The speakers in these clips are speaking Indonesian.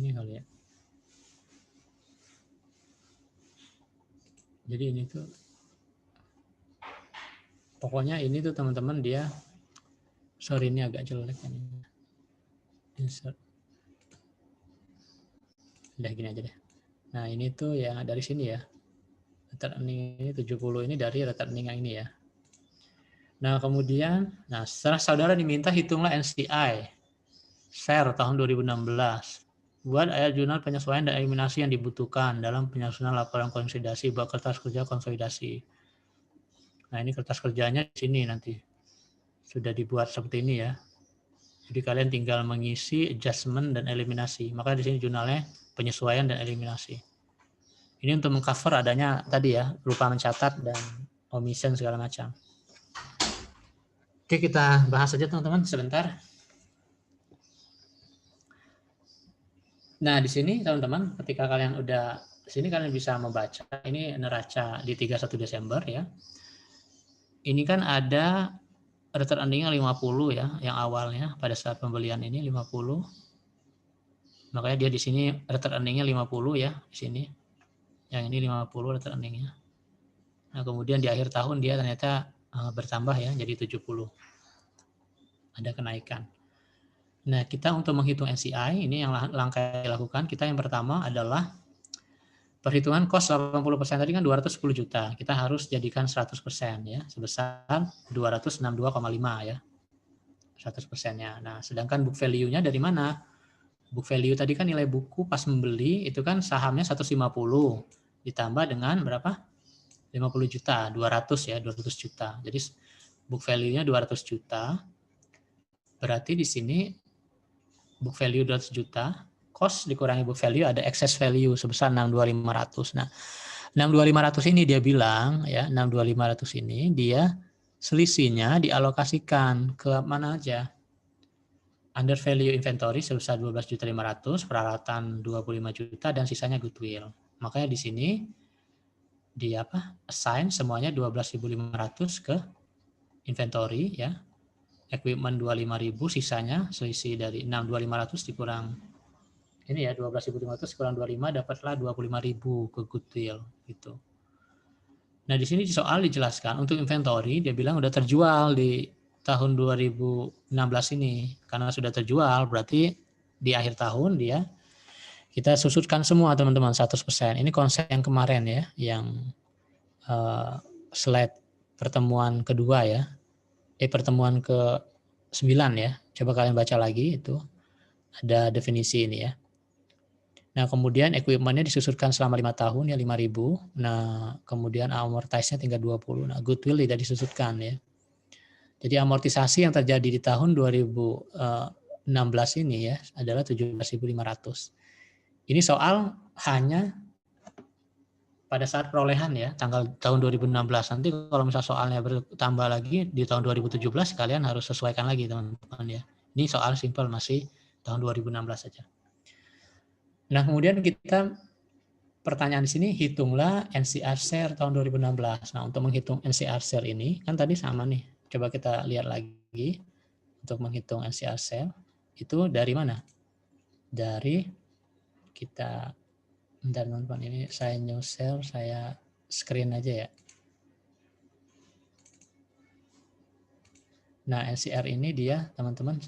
Ini kali ya. Jadi ini tuh pokoknya ini tuh teman-teman dia, sorry ini agak jelek ini. Insert. Udah gini aja deh. Nah ini tuh ya dari sini ya. Rate earning ini 70 ini dari rate earning yang ini ya. Nah kemudian, nah setelah saudara diminta hitunglah NCI share tahun 2016. Buat ayat jurnal penyesuaian dan eliminasi yang dibutuhkan dalam penyusunan laporan konsolidasi buat kertas kerja konsolidasi. Nah ini kertas kerjanya di sini nanti sudah dibuat seperti ini ya. Jadi kalian tinggal mengisi adjustment dan eliminasi. Maka di sini jurnalnya penyesuaian dan eliminasi. Ini untuk mengcover adanya tadi ya, lupa mencatat dan omission segala macam. Oke, kita bahas saja teman-teman sebentar. Nah, di sini teman-teman, ketika kalian udah di sini kalian bisa membaca ini neraca di 31 Desember ya. Ini kan ada return earning-nya 50 ya, yang awalnya pada saat pembelian ini 50. Makanya dia di sini return earning-nya 50 ya, di sini. Yang ini 50 return earning-nya. Nah, kemudian di akhir tahun dia ternyata bertambah ya, jadi 70. Ada kenaikan. Nah, kita untuk menghitung NCI, ini yang langkah yang dilakukan, kita yang pertama adalah perhitungan cost 80% tadi kan 210 juta. Kita harus jadikan 100% ya, sebesar 262,5 ya. 100%-nya. Nah, sedangkan book value-nya dari mana? Book value tadi kan nilai buku pas membeli itu kan sahamnya 150 ditambah dengan berapa? 50 juta, 200 ya, 200 juta. Jadi book value-nya 200 juta. Berarti di sini book value 200 juta, cost dikurangi book value ada excess value sebesar 62.500. Nah, 62.500 ini dia bilang ya, 62.500 ini dia selisihnya dialokasikan ke mana aja? Under value inventory sebesar 12.500, peralatan 25 juta dan sisanya goodwill. Makanya di sini di assign semuanya 12.500 ke inventory ya. Equipment 25.000, sisanya selisih dari 6.500 dikurang ini ya 12.500 kurang 25 dapatlah 25.000 ke goodwill gitu. Nah, di sini soal dijelaskan untuk inventory dia bilang udah terjual di tahun 2016 ini. Karena sudah terjual berarti di akhir tahun dia kita susutkan semua teman-teman 100%. Ini konsep yang kemarin ya, yang slide pertemuan kedua ya. Pertemuan ke-9 ya. Coba kalian baca lagi itu. Ada definisi ini ya. Nah, kemudian equipment-nya disusutkan selama 5 tahun ya 5.000. Nah, kemudian amortize-nya tinggal 20. Nah, goodwill tidak disusutkan ya. Jadi amortisasi yang terjadi di tahun 2016 ini ya adalah 17.500. Ini soal hanya pada saat perolehan ya, tanggal tahun 2016. Nanti kalau misal soalnya bertambah lagi di tahun 2017 kalian harus sesuaikan lagi teman-teman ya. Ini soal simple masih tahun 2016 saja. Nah, kemudian kita pertanyaan di sini hitunglah NCR share tahun 2016. Nah, untuk menghitung NCR share ini kan tadi sama nih. Coba kita lihat lagi untuk menghitung NCR share itu dari mana? Dari kita bentar teman-teman, ini saya new share, saya screen aja ya. Nah, NCR ini dia teman-teman.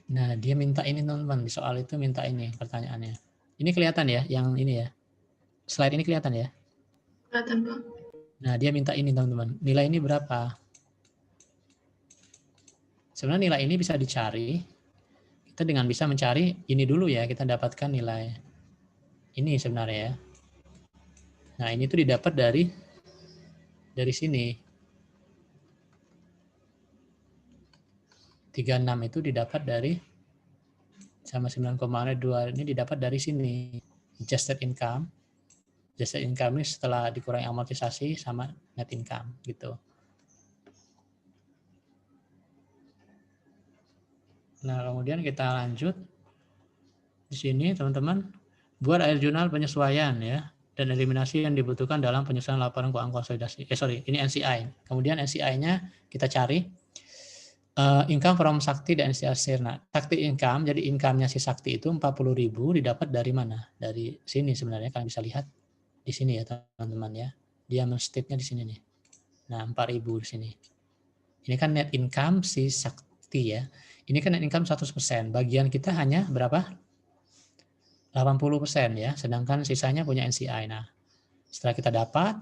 Nah, dia minta ini teman-teman, di soal itu minta ini pertanyaannya. Ini kelihatan ya, yang ini ya. Slide ini kelihatan ya? Kelihatan, Pak. Nah, dia minta ini teman-teman. Nilai ini berapa? Sebenarnya nilai ini bisa dicari. Kita dengan bisa mencari ini dulu ya, kita dapatkan nilai ini sebenarnya ya. Nah, ini tuh didapat dari sini. 36 itu didapat dari sama 9,2 ini didapat dari sini. Adjusted income. Adjusted income ini setelah dikurangi amortisasi sama net income gitu. Nah, kemudian kita lanjut di sini teman-teman buat air jurnal penyesuaian ya dan eliminasi yang dibutuhkan dalam penyusunan laporan keuangan konsolidasi. Ini NCI. Kemudian NCI-nya kita cari Income from Sakti dan NCA Share. Nah, Sakti income, jadi income-nya si Sakti itu 40.000 didapat dari mana? Dari sini sebenarnya, kalian bisa lihat di sini ya teman-teman ya. Dia men-state-nya di sini nih. Nah, 4.000 di sini. Ini kan net income si Sakti ya. Ini kan net income 100%. Bagian kita hanya berapa? 80% ya. Sedangkan sisanya punya NCI. Nah, setelah kita dapat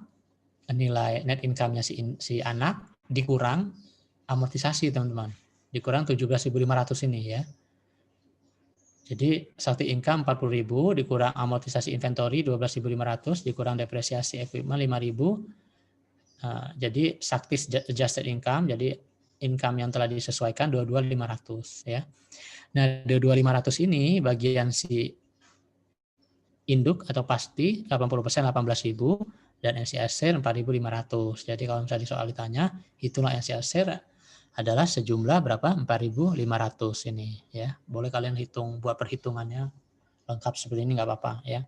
nilai net income-nya si anak dikurang amortisasi teman-teman. Dikurang 17.500 ini ya. Jadi Sakti income 40.000 dikurang amortisasi inventory 12.500 dikurang depresiasi equipment 5.000. Jadi Sakti adjusted income, jadi income yang telah disesuaikan 22.500 ya. Nah, 22.500 ini bagian si induk atau pasti 80% 18.000 dan NCSR 4.500. Jadi kalau misalnya di soal ditanya, itulah NCSR adalah sejumlah berapa? 4.500 ini ya. Boleh kalian hitung, buat perhitungannya lengkap seperti ini nggak apa-apa ya.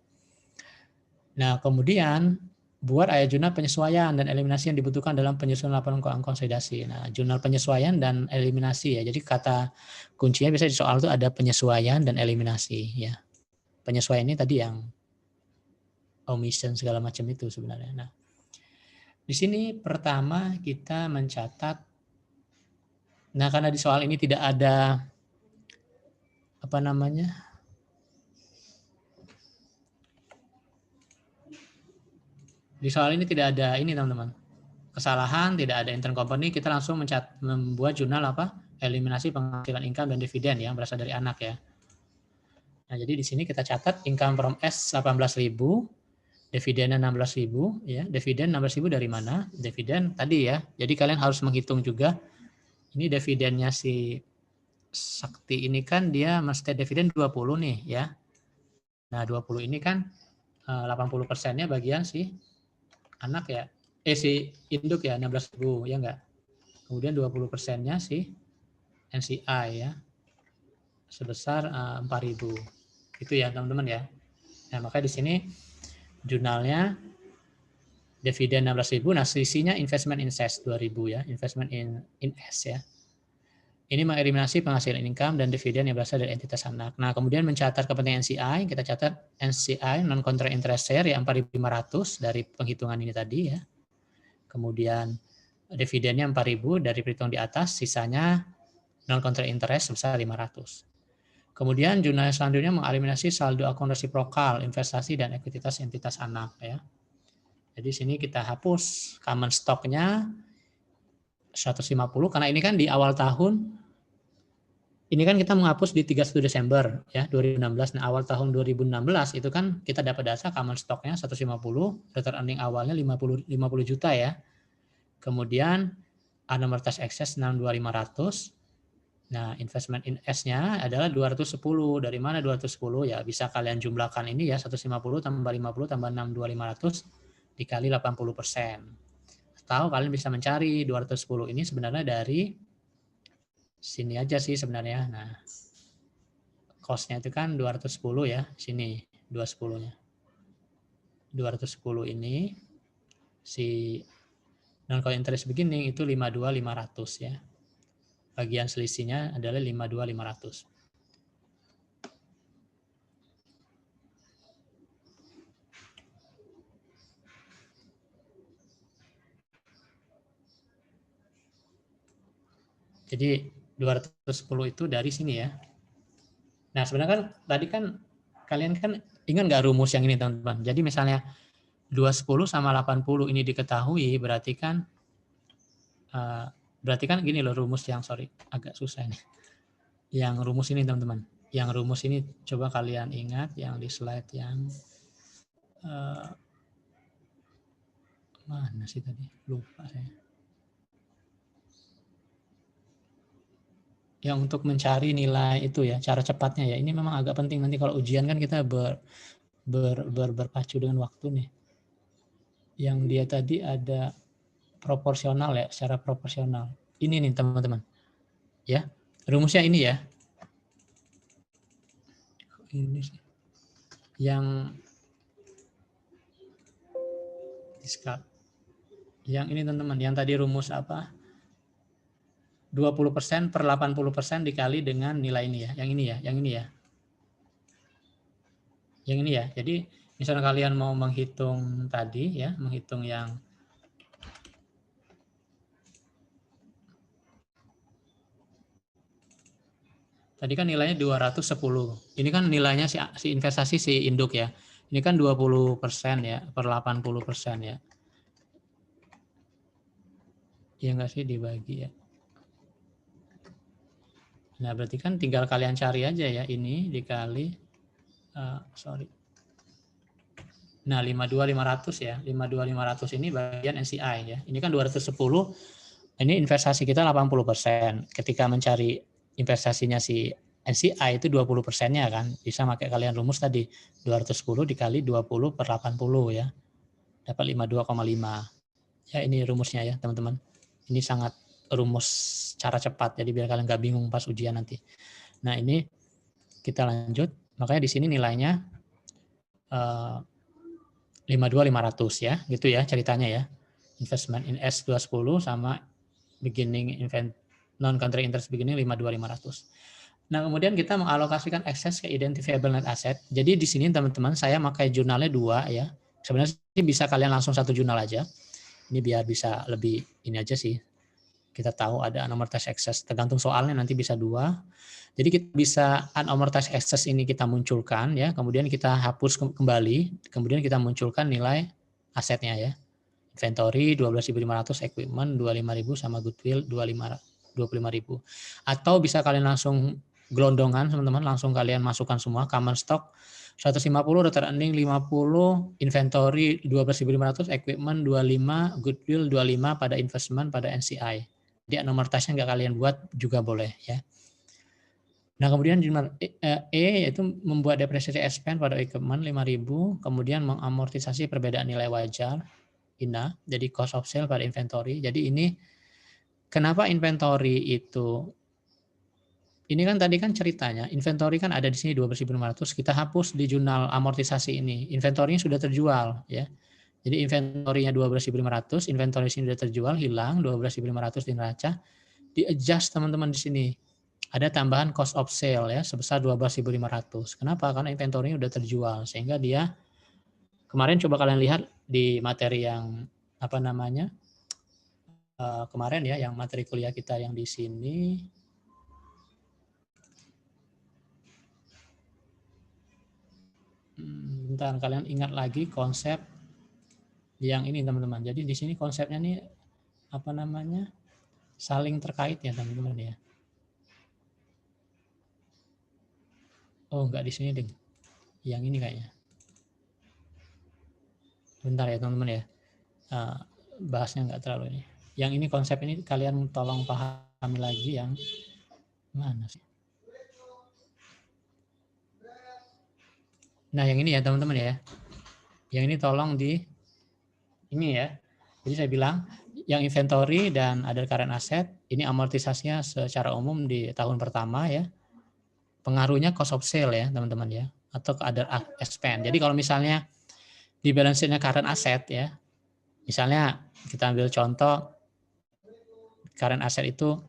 Nah, kemudian buat ayat jurnal penyesuaian dan eliminasi yang dibutuhkan dalam penyusunan laporan keuangan konsolidasi. Nah, jurnal penyesuaian dan eliminasi ya. Jadi kata kuncinya biasanya di soal itu ada penyesuaian dan eliminasi ya. Penyesuaian ini tadi yang omission segala macam itu sebenarnya. Nah, di sini pertama kita mencatat. Nah, karena di soal ini tidak ada apa namanya? Di soal ini tidak ada ini teman-teman. Kesalahan, tidak ada intercompany, kita langsung membuat jurnal apa? Eliminasi penghasilan income dan dividen yang berasal dari anak ya. Nah, jadi di sini kita catat income from S 18.000, dividennya 16.000 ya. Dividen 16.000 dari mana? Dividen tadi ya. Jadi kalian harus menghitung juga ini dividennya si Sakti ini kan dia mesti dividen 20 nih ya. Nah, 20 ini kan 80%-nya bagian si anak ya. Si induk ya 16.000 ya enggak? Kemudian 20%-nya si NCI ya. Sebesar 4.000. Itu ya, teman-teman ya. Nah, makanya di sini jurnalnya dividen 16.000, nah sisinya investment in S 2.000 ya, investment in S ya. Ini mengeliminasi penghasilan income dan dividen yang berasal dari entitas anak. Nah, kemudian mencatat kepentingan NCI, kita catat NCI non control interest share yang 4.500 dari penghitungan ini tadi ya. Kemudian dividennya 4.000 dari perhitungan di atas, sisanya non control interest sebesar 500. Kemudian jurnal selanjutnya mengeliminasi saldo akun resiprokal, investasi dan ekuitas entitas anak ya. Jadi sini kita hapus common stock-nya 150 karena ini kan di awal tahun ini kan kita menghapus di 31 Desember ya 2016. Nah, awal tahun 2016 itu kan kita dapat data common stock-nya 150, return earning awalnya 50 juta ya. Kemudian amortisasi excess 62.500. Nah, investment in S-nya adalah 210. Dari mana 210? Ya bisa kalian jumlahkan ini ya 150 tambah 50 tambah 62.500 dikali 80%. Atau kalian bisa mencari 210 ini sebenarnya dari sini aja sih sebenarnya. Nah, cost-nya itu kan 210 ya, sini 210-nya. 210 ini si non-controlling interest beginning itu 52.500 ya. Bagian selisihnya adalah 52.500. Jadi 210 itu dari sini ya. Nah, sebenarnya kan tadi kan kalian kan ingat nggak rumus yang ini teman-teman? Jadi misalnya 210 sama 80 ini diketahui berarti kan gini loh rumus yang agak susah ini. Yang rumus ini teman-teman. Yang rumus ini coba kalian ingat yang di slide yang mana sih tadi? Lupa saya. Yang untuk mencari nilai itu ya, cara cepatnya ya. Ini memang agak penting nanti kalau ujian kan kita berpacu dengan waktu nih. Yang dia tadi ada proporsional ya, secara proporsional. Ini nih teman-teman. Ya, rumusnya ini ya. Ini sih. Yang discard. Yang ini teman-teman, yang tadi rumus apa? 20% per 80% dikali dengan nilai ini ya, yang ini ya, yang ini ya. Yang ini ya. Jadi misalnya kalian mau menghitung tadi ya, menghitung yang tadi kan nilainya 210. Ini kan nilainya si investasi si induk ya. Ini kan 20% ya, per 80% ya. Iya nggak sih dibagi ya. Nah, berarti kan tinggal kalian cari aja ya, ini dikali, sorry. Nah, 52.500 ya, 52.500 ini bagian NCI ya. Ini kan 210, ini investasi kita 80%. Ketika mencari investasinya si NCI itu 20%-nya kan, bisa pakai kalian rumus tadi, 210 dikali 20 per 80 ya, dapat 52,5. Ya ini rumusnya ya teman-teman. Ini sangat rumus cara cepat, jadi biar kalian nggak bingung pas ujian nanti. Nah ini kita lanjut, makanya di sini nilainya 52.500 ya, gitu ya ceritanya ya. Investment in S210 sama beginning non country interest beginning 52.500. Nah kemudian kita mengalokasikan excess ke identifiable net asset. Jadi di sini teman-teman saya pakai jurnalnya 2 ya. Sebenarnya bisa kalian langsung 1 jurnal aja. Ini biar bisa lebih ini aja sih. Kita tahu ada unamortized excess, tergantung soalnya nanti bisa 2. Jadi kita bisa unamortized excess ini kita munculkan ya, kemudian kita hapus kembali, kemudian kita munculkan nilai asetnya ya. Inventory 12.500, equipment 25.000 sama goodwill 25.000. Atau bisa kalian langsung gelondongan teman-teman, langsung kalian masukkan semua common stock 150, return earning 50, inventory 12.500, equipment 25, goodwill 25 pada investment pada NCI. Jadi unamortized-nya nggak kalian buat juga boleh ya. Nah kemudian yaitu membuat depresiasi expense pada equipment 5.000, kemudian mengamortisasi perbedaan nilai wajar INA, jadi cost of sale pada inventory. Jadi ini kenapa inventory itu, ini kan tadi kan ceritanya, inventory kan ada di sini 12.500, kita hapus di jurnal amortisasi ini, inventory-nya sudah terjual ya. Jadi inventory-nya 12.500, inventory sini sudah terjual, hilang 12.500 di neraca, di-adjust teman-teman di sini. Ada tambahan cost of sale ya sebesar 12.500. Kenapa? Karena inventory sudah terjual sehingga dia kemarin coba kalian lihat di materi yang apa namanya? Kemarin ya yang materi kuliah kita yang di sini. Bentar kalian ingat lagi konsep yang ini teman-teman. Jadi di sini konsepnya nih apa namanya? Saling terkait ya teman-teman ya. Oh, enggak di sini ding. Yang ini kayaknya. Bentar ya teman-teman ya. Bahasnya enggak terlalu ini. Yang ini konsep ini kalian tolong pahami lagi yang mana sih? Nah, yang ini ya teman-teman ya. Yang ini tolong di ini ya. Jadi saya bilang yang inventory dan other current asset ini amortisasinya secara umum di tahun pertama ya. Pengaruhnya cost of sale ya teman-teman ya, atau ke other expense. Jadi kalau misalnya di balance sheet-nya current asset ya, misalnya kita ambil contoh current asset itu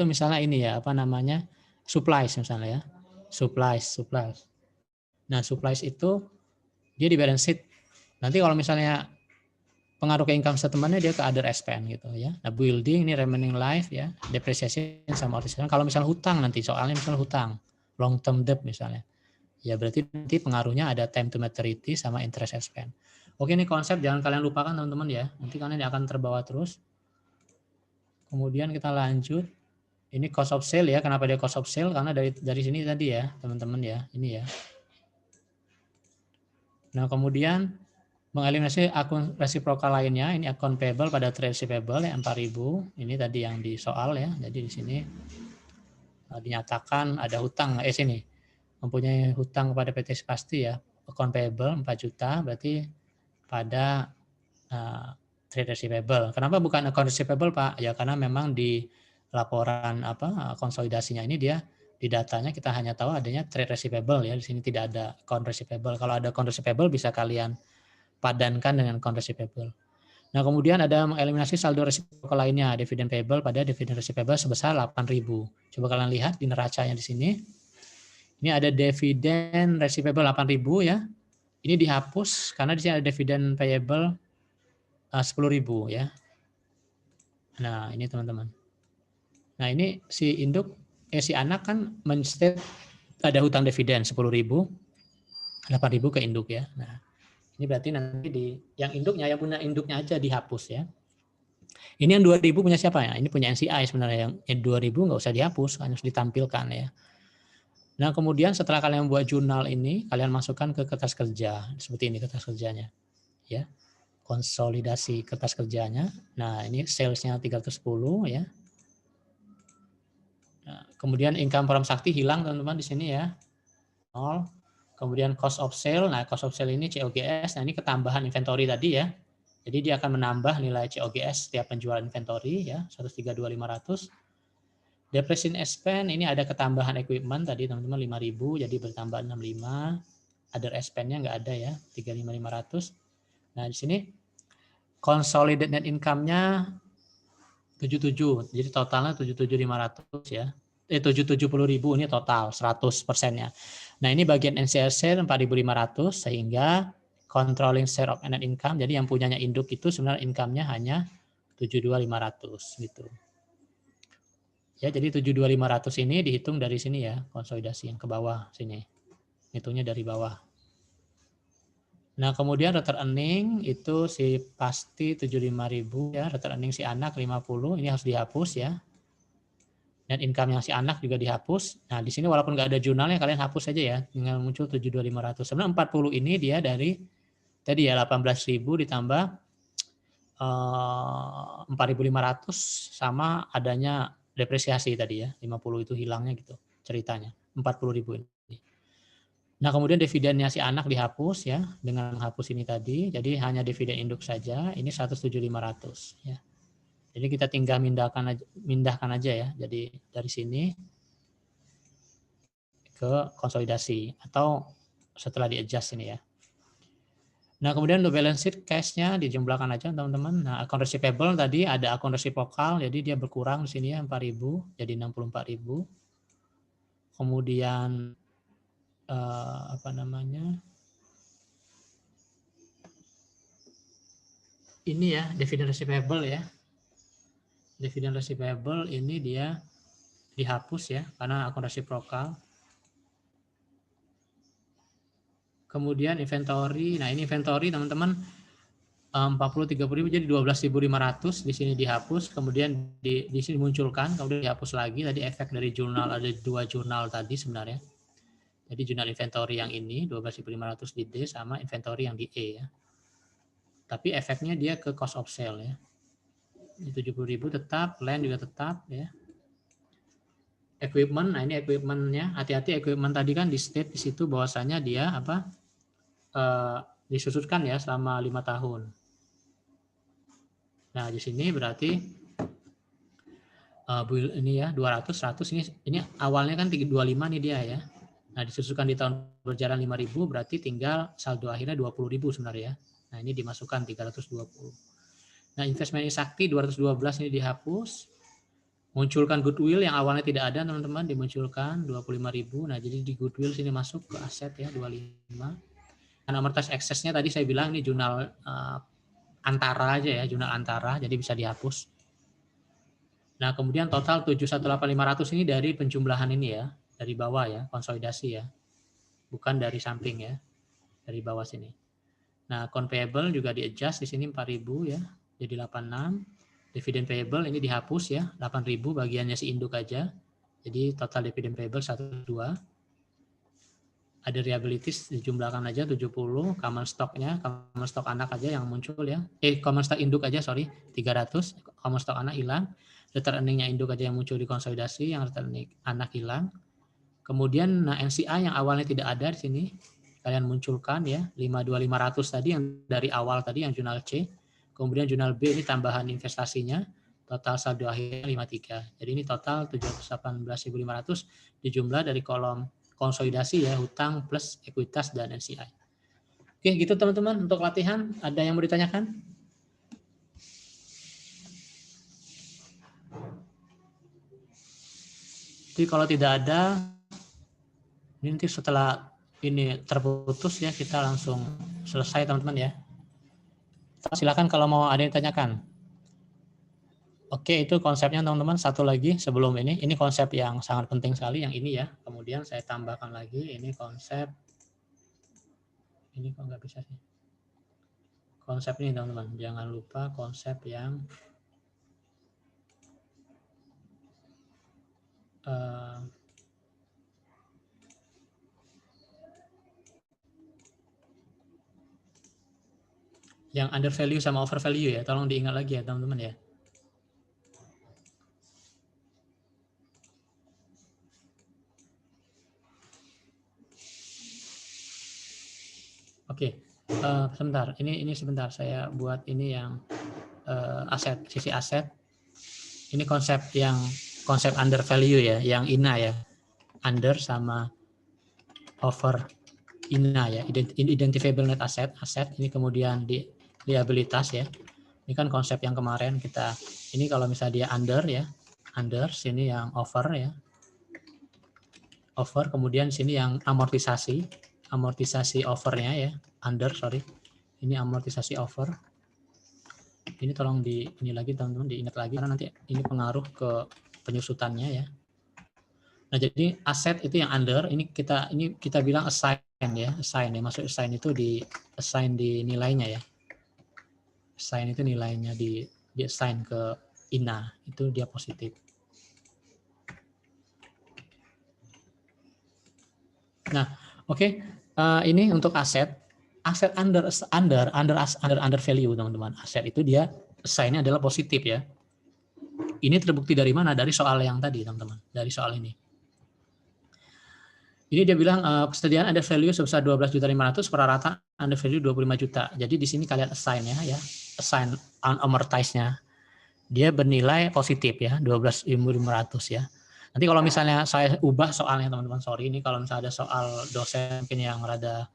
misalnya ini ya apa namanya supplies misalnya ya, supplies. Nah supplies itu dia di balance sheet. Nanti kalau misalnya pengaruh ke income statement-nya dia ke other expense gitu ya. Nah building ini remaining life ya, depreciation sama amortization. Kalau misalnya hutang nanti soalnya misalnya hutang, long term debt misalnya. Ya berarti nanti pengaruhnya ada time to maturity sama interest expense. Oke ini konsep jangan kalian lupakan teman-teman ya. Nanti kalian akan terbawa terus. Kemudian kita lanjut. Ini cost of sale ya. Kenapa dia cost of sale? Karena dari sini tadi ya teman-teman ya. Ini ya. Nah kemudian mengeliminasi akun reciprocal lainnya, ini akun payable pada trade receivable yang 4.000, ini tadi yang di soal ya, jadi di sini dinyatakan ada hutang, sini, mempunyai hutang kepada PT Spasti ya, akun payable 4 juta, berarti pada trade receivable. Kenapa bukan akun receivable Pak? Ya karena memang di laporan konsolidasinya ini dia di datanya kita hanya tahu adanya trade receivable ya, di sini tidak ada account receivable. Kalau ada account receivable bisa kalian padankan dengan account receivable. Nah, kemudian ada mengeliminasi saldo resiko lainnya, dividen payable pada dividen receivable sebesar 8.000. Coba kalian lihat di neracanya di sini. Ini ada dividen receivable 8.000 ya. Ini dihapus karena di sini ada dividen payable 10.000 ya. Nah, ini teman-teman. Nah, ini si anak kan men-state ada hutang dividen 10.000, 8.000 ke induk ya. Nah, ini berarti nanti yang punya induknya aja dihapus ya. Ini yang 2.000 punya siapa ya? Ini punya NCI sebenarnya, yang 2.000 nggak usah dihapus, harus ditampilkan ya. Nah, kemudian setelah kalian buat jurnal ini, kalian masukkan ke kertas kerja. Seperti ini kertas kerjanya. Ya. Konsolidasi kertas kerjanya. Nah, ini salesnya 310 ya. Nah, kemudian income from Sakti hilang teman-teman di sini ya. 0. Kemudian cost of sale. Nah, cost of sale ini COGS. Nah, ini ketambahan inventory tadi ya. Jadi dia akan menambah nilai COGS setiap penjualan inventory ya, 132.500. Depreciation expense ini ada ketambahan equipment tadi teman-teman 5.000 jadi bertambah 65. Other expense-nya nggak ada ya, 35.500. Nah, di sini consolidated net income-nya 77. Jadi totalnya 77.500 ya. 770.000 ini total 100%-nya. Nah, ini bagian NCSR 4.500 sehingga controlling share of net income. Jadi yang punyanya induk itu sebenarnya income-nya hanya 72.500 gitu. Ya, jadi 72.500 ini dihitung dari sini ya, konsolidasi yang ke bawah sini. Hitungnya dari bawah. Nah, kemudian return earning itu si pasti 75.000 ya, return earning si anak 50, ini harus dihapus ya. Dan income yang si anak juga dihapus. Nah, di sini walaupun nggak ada jurnalnya, kalian hapus saja ya, tinggal muncul 72.500. Sebenarnya 40 ini dia dari tadi ya 18.000 ditambah 4.500 sama adanya depresiasi tadi ya, 50 itu hilangnya gitu ceritanya, 40.000 ini. Nah, kemudian dividennya si anak dihapus ya, dengan menghapus ini tadi, jadi hanya dividen induk saja, ini 107.500 ya. Jadi kita tinggal mindahkan aja ya, jadi dari sini ke konsolidasi atau setelah di-adjust ini ya. Nah, kemudian untuk balance sheet cash-nya dijumlahkan aja teman-teman. Nah, account receivable tadi ada account reciprocal, jadi dia berkurang di sini ya 4.000 jadi 64.000. Kemudian apa namanya? Ini ya, dividen receivable ya. Dividen receivable ini dia dihapus ya karena account reciprocal. Kemudian inventory. Nah, ini inventory teman-teman 40-30.000 jadi 12.500 di sini dihapus, kemudian di sini munculkan, kemudian dihapus lagi. Tadi efek dari jurnal ada 2 jurnal tadi sebenarnya. Jadi jurnal inventory yang ini 12.500 di D sama inventory yang di E ya. Tapi efeknya dia ke cost of sale ya. Ini 70.000 tetap, land juga tetap ya. Equipment, nah ini equipment-nya, hati-hati equipment tadi kan di state di situ bahwasanya dia apa? Disusutkan ya selama 5 tahun. Nah, di sini berarti ini ya 200 100 ini awalnya kan 325 nih dia ya. Nah, disusutkan di tahun berjalan 5.000 berarti tinggal saldo akhirnya 20.000 sebenarnya ya. Nah, ini dimasukkan 320. Nah, investment Sakti 212 ini dihapus. Munculkan goodwill yang awalnya tidak ada teman-teman, dimunculkan 25.000. Nah, jadi di goodwill sini masuk ke aset ya 25. Nah, amortisasi eksesnya tadi saya bilang ini jurnal antara aja ya, jurnal antara, jadi bisa dihapus. Nah, kemudian total 718.500 ini dari penjumlahan ini ya, dari bawah ya, konsolidasi ya. Bukan dari sampling ya, dari bawah sini. Nah, account payable juga di-adjust di sini 4.000 ya, jadi 86. Dividend payable ini dihapus ya, 8.000 bagiannya si induk aja. Jadi total dividend payable 12. Ada liabilities dijumlahkan aja 70, common stock-nya, common stock anak aja yang muncul ya. Common stock induk aja 300, common stock anak hilang. Return earning-nya induk aja yang muncul di konsolidasi, yang return earning anak hilang. Kemudian NCI yang awalnya tidak ada di sini, kalian munculkan ya, 52.500 tadi yang dari awal tadi yang jurnal C. Kemudian jurnal B ini tambahan investasinya, total saldo akhirnya 53. Jadi ini total 718.500 dijumlah dari kolom konsolidasi ya, hutang plus ekuitas dan NCI. Oke, gitu teman-teman untuk latihan. Ada yang mau ditanyakan? Jadi kalau tidak ada, ini nanti setelah ini terputus ya, kita langsung selesai teman-teman ya. Silakan kalau mau ada yang tanyakan. Oke, itu konsepnya teman-teman. Satu lagi sebelum ini konsep yang sangat penting sekali yang ini ya. Kemudian saya tambahkan lagi, ini konsep, ini kok nggak bisa sih. Konsep ini teman-teman, jangan lupa konsep yang under value sama over value ya. Tolong diingat lagi ya teman-teman ya. Oke, sebentar. Ini sebentar saya buat ini yang aset, sisi aset. Ini konsep under value ya, yang INA ya. Under sama over INA ya, identifiable net asset, ini kemudian di liabilitas ya. Ini kan konsep yang kemarin kita, ini kalau misalnya dia under ya, under, sini yang over ya. Over, kemudian sini yang amortisasi overnya ya, under, sorry. Ini amortisasi over. Ini tolong ini lagi teman-teman, diingat lagi, karena nanti ini pengaruh ke penyusutannya ya. Nah, jadi aset itu yang under, ini kita bilang assign ya, maksud assign itu assign di nilainya ya. Assign itu nilainya di assign ke INA, itu dia positif. Nah, oke. Ini untuk aset under value teman-teman. Aset itu dia assign-nya adalah positif ya. Ini terbukti dari mana? Dari soal yang tadi teman-teman, dari soal ini. Ini dia bilang persediaan under value sebesar 12.500.000 per rata under value 25 juta. Jadi di sini kalian assign ya, assign amortize-nya. Dia bernilai positif ya, 12.500 ya. Nanti kalau misalnya saya ubah soalnya teman-teman, sorry ini kalau misalnya ada soal dosen mungkin yang rada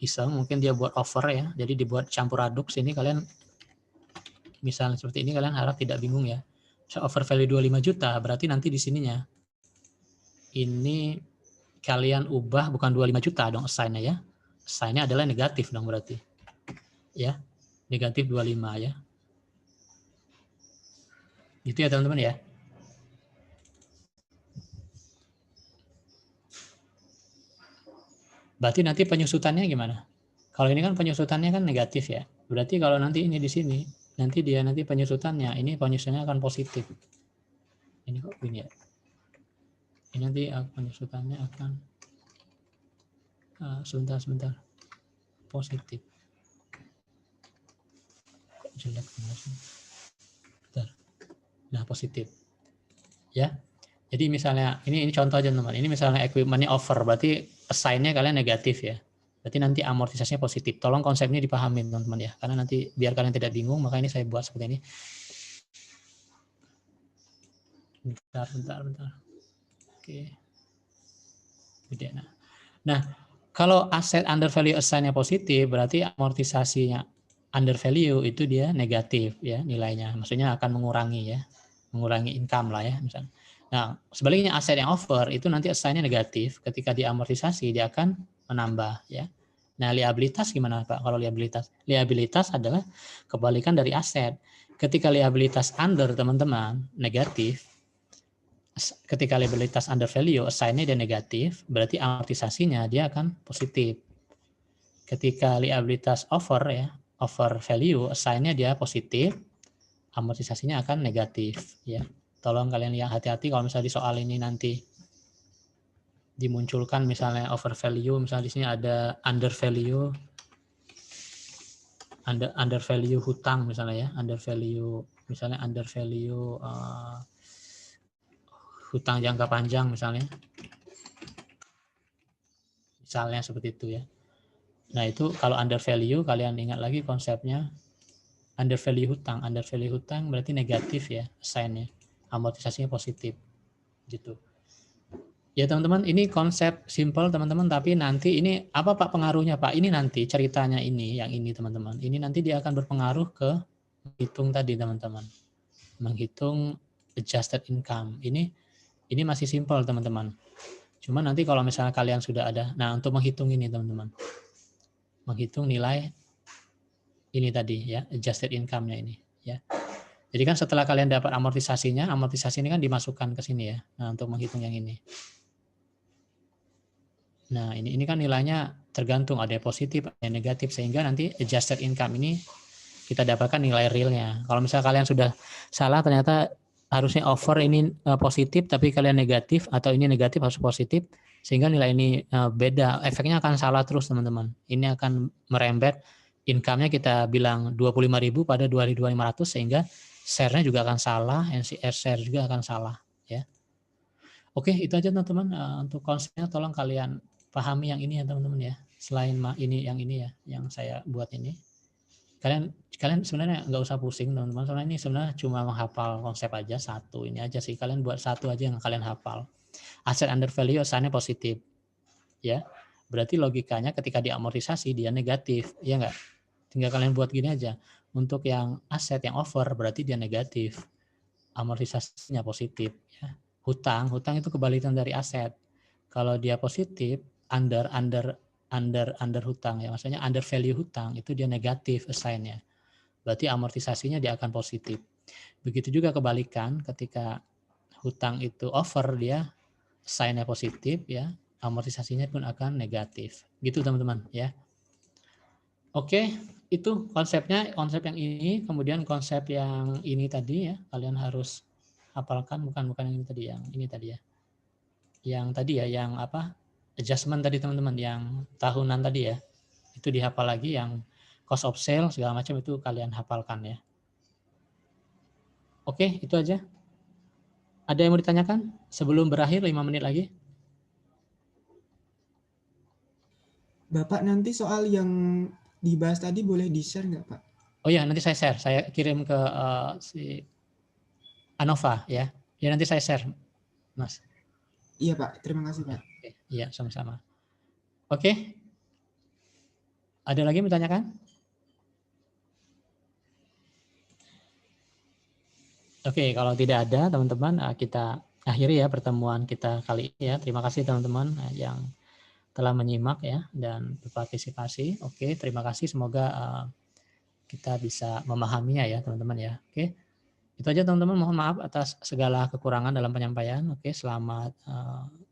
iseng, mungkin dia buat over ya. Jadi dibuat campur aduk sini kalian misalnya seperti ini kalian harap tidak bingung ya. So, over value 25 juta berarti nanti di sininya ini kalian ubah bukan 25 juta dong assign-nya ya. Assign-nya adalah negatif dong berarti. Ya. Negatif 25 ya. Gitu ya teman-teman ya. Berarti nanti penyusutannya gimana? Kalau ini kan penyusutannya kan negatif ya. Berarti kalau nanti ini di sini, nanti penyusutannya, ini penyusutannya akan positif. Ini kok gini ya. Ini nanti penyusutannya akan sebentar positif. Jelek bentar. Nah, positif. Ya. Jadi misalnya ini contoh aja teman. Ini misalnya equipment-nya over, berarti assign-nya kalian negatif ya. Berarti nanti amortisasinya positif. Tolong konsepnya dipahami teman-teman ya. Karena nanti biar kalian tidak bingung, maka ini saya buat seperti ini. Bentar. Oke. Beda. Nah, kalau aset under value assign-nya positif, berarti amortisasinya under value itu dia negatif ya nilainya. Maksudnya akan mengurangi income lah ya misalnya. Nah, sebaliknya aset yang over itu nanti assign-nya negatif, ketika diamortisasi dia akan menambah ya. Nah, liabilitas gimana Pak? Kalau liabilitas adalah kebalikan dari aset. Ketika liabilitas under teman-teman negatif, ketika liabilitas under value assign-nya dia negatif, berarti amortisasinya dia akan positif. Ketika liabilitas over ya, over value assign-nya dia positif, amortisasinya akan negatif ya. Tolong kalian lihat hati-hati kalau misalnya di soal ini nanti dimunculkan misalnya over value, misalnya di sini ada under value hutang misalnya ya, under value hutang jangka panjang misalnya seperti itu ya. Nah itu kalau under value kalian ingat lagi konsepnya under value hutang berarti negatif ya assign-nya, amortisasinya positif gitu. Ya teman-teman, ini konsep simple teman-teman, tapi nanti ini apa Pak pengaruhnya Pak? Ini nanti ceritanya yang ini teman-teman. Ini nanti dia akan berpengaruh ke menghitung tadi teman-teman. Menghitung adjusted income. Ini Ini masih simpel teman-teman. Cuma nanti kalau misalnya kalian sudah ada, nah untuk menghitung ini teman-teman, menghitung nilai ini tadi ya, adjusted income-nya ini ya. Jadi kan setelah kalian dapat amortisasinya, amortisasi ini kan dimasukkan ke sini ya. Nah untuk menghitung yang ini. Nah ini kan nilainya tergantung, ada yang positif, ada yang negatif, sehingga nanti adjusted income ini kita dapatkan nilai realnya. Kalau misalnya kalian sudah salah, ternyata harusnya over ini positif tapi kalian negatif, atau ini negatif harus positif, sehingga nilai ini beda, efeknya akan salah terus teman-teman. Ini akan merembet, income-nya kita bilang 25.000 pada 2.500, sehingga share-nya juga akan salah, NCR share juga akan salah ya. Oke, itu aja teman-teman, untuk konsepnya tolong kalian pahami yang ini ya teman-teman ya. Selain ini ya yang saya buat ini. Kalian sebenarnya nggak usah pusing teman-teman, soalnya ini sebenarnya cuma menghafal konsep aja satu, ini aja sih, kalian buat satu aja yang kalian hafal. Asset under value asalnya positif ya, berarti logikanya ketika diamortisasi dia negatif ya nggak, tinggal kalian buat gini aja. Untuk yang aset yang over berarti dia negatif, amortisasinya positif ya. Hutang itu kebalikan dari aset, kalau dia positif under hutang ya, maksudnya under value hutang itu dia negatif assign-nya, berarti amortisasinya dia akan positif. Begitu juga kebalikan, ketika hutang itu over dia assign-nya positif ya, amortisasinya pun akan negatif. Gitu teman-teman ya. Oke, itu konsepnya, konsep yang ini, kemudian konsep yang ini tadi ya, kalian harus hafalkan, bukan yang ini tadi, yang ini tadi ya. Yang tadi ya, yang apa? Adjustment tadi teman-teman, yang tahunan tadi ya. Itu dihafal lagi, yang cost of sale segala macam itu kalian hafalkan ya. Oke, itu aja. Ada yang mau ditanyakan sebelum berakhir 5 menit lagi? Bapak, nanti soal yang dibahas tadi boleh di-share nggak, Pak? Oh ya, nanti saya share. Saya kirim ke si Anova ya. Ya nanti saya share, Mas. Iya, Pak. Terima kasih, Pak. Iya, sama-sama. Oke. Ada lagi yang bertanyakan? Oke, kalau tidak ada teman-teman, kita akhiri ya pertemuan kita kali ini ya. Terima kasih teman-teman yang telah menyimak ya dan berpartisipasi. Oke, terima kasih. Semoga kita bisa memahaminya ya teman-teman ya. Oke, itu aja teman-teman. Mohon maaf atas segala kekurangan dalam penyampaian. Oke, selamat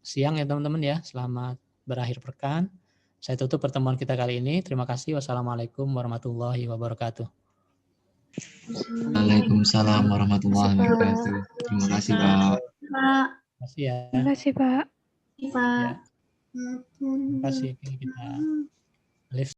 siang ya teman-teman ya. Selamat berakhir pekan. Saya tutup pertemuan kita kali ini. Terima kasih. Wassalamualaikum warahmatullahi wabarakatuh. Waalaikumsalam warahmatullahi wabarakatuh. Terima kasih, Pak. Pak. Terima kasih ya. Terima kasih, Pak. Ya. Terima kasih. Kita live.